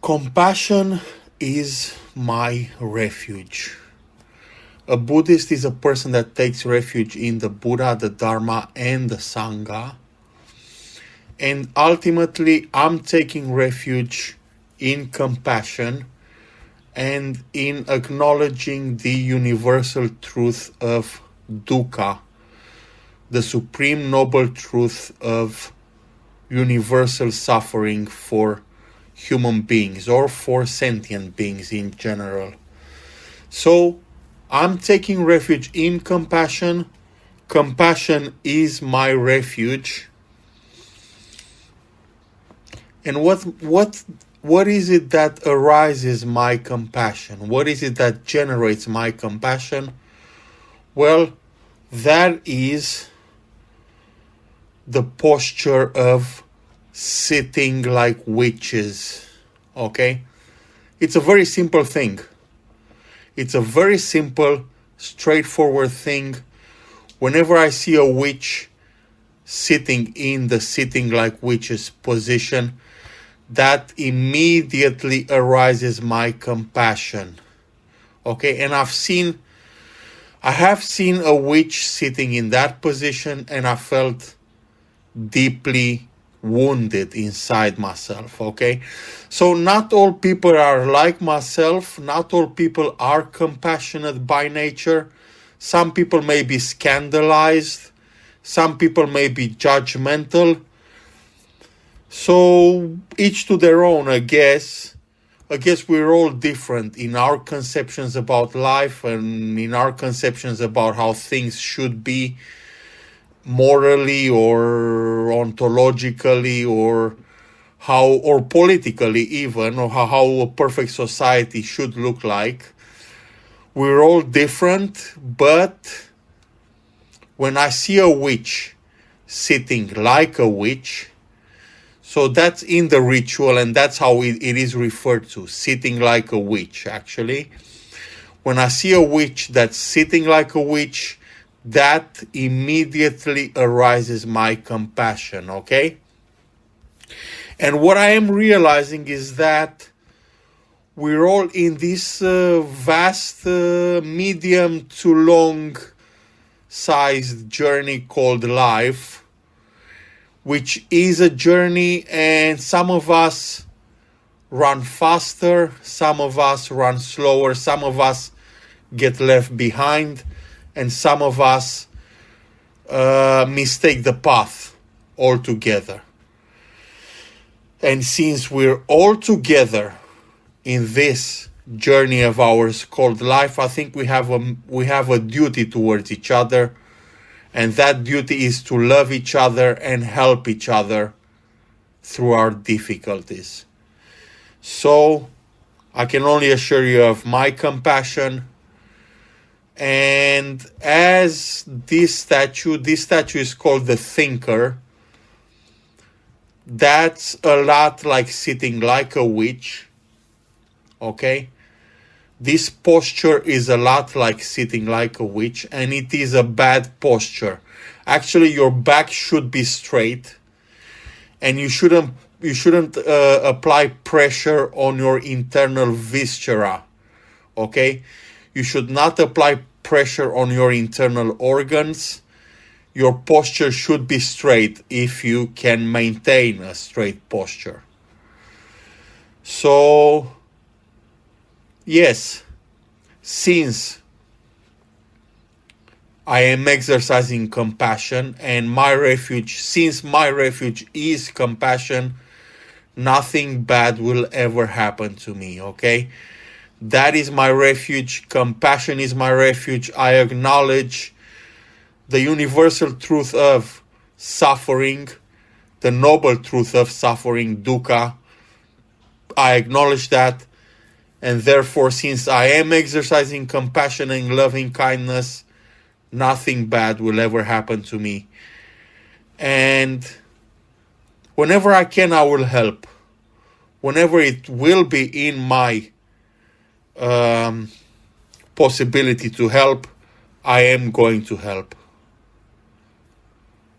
Compassion is my refuge. A Buddhist is a person that takes refuge in the Buddha, the Dharma, and the Sangha. And ultimately, I'm taking refuge in compassion and in acknowledging the universal truth of dukkha, the supreme noble truth of universal suffering for human beings or for sentient beings in general. So I'm taking refuge in compassion. Compassion is my refuge. And what is it that arises my compassion? What is it that generates my compassion? Well, that is the posture of sitting like witches. Okay? It's a very simple thing. It's a very simple, straightforward thing. Whenever I see a witch sitting in the sitting like witches position, that immediately arises my compassion. Okay? And I have seen a witch sitting in that position, and I felt deeply wounded inside myself. Okay, so not all people are like myself. Not all people are compassionate by nature. Some people may be scandalized. Some people may be judgmental. So each to their own, I guess we're all different in our conceptions about life and in our conceptions about how things should be morally or ontologically or politically even, or how a perfect society should look like. We're all different, but when I see a witch sitting like a witch, so that's in the ritual, and that's how it is referred to, sitting like a witch, actually. When I see a witch that's sitting like a witch, that immediately arises my compassion, okay? And what I am realizing is that we're all in this vast, medium to long sized journey called life, which is a journey, and some of us run faster, some of us run slower, some of us get left behind, and some of us mistake the path altogether. And since we're all together in this journey of ours called life, I think we have a duty towards each other, and that duty is to love each other and help each other through our difficulties. So I can only assure you of my compassion. And as this statue is called the Thinker. That's a lot like sitting like a witch. Okay? This posture is a lot like sitting like a witch, and it is a bad posture. Actually, your back should be straight, and you shouldn't apply pressure on your internal viscera. Okay? You should not apply pressure on your internal organs. Your posture should be straight if you can maintain a straight posture. So, yes, since I am exercising compassion and since my refuge is compassion, nothing bad will ever happen to me, okay? That is my refuge. Compassion is my refuge. I acknowledge the universal truth of suffering, the noble truth of suffering, dukkha. I acknowledge that. And therefore, since I am exercising compassion and loving kindness, nothing bad will ever happen to me. And whenever I can, I will help. Whenever it will be in my possibility to help, I am going to help.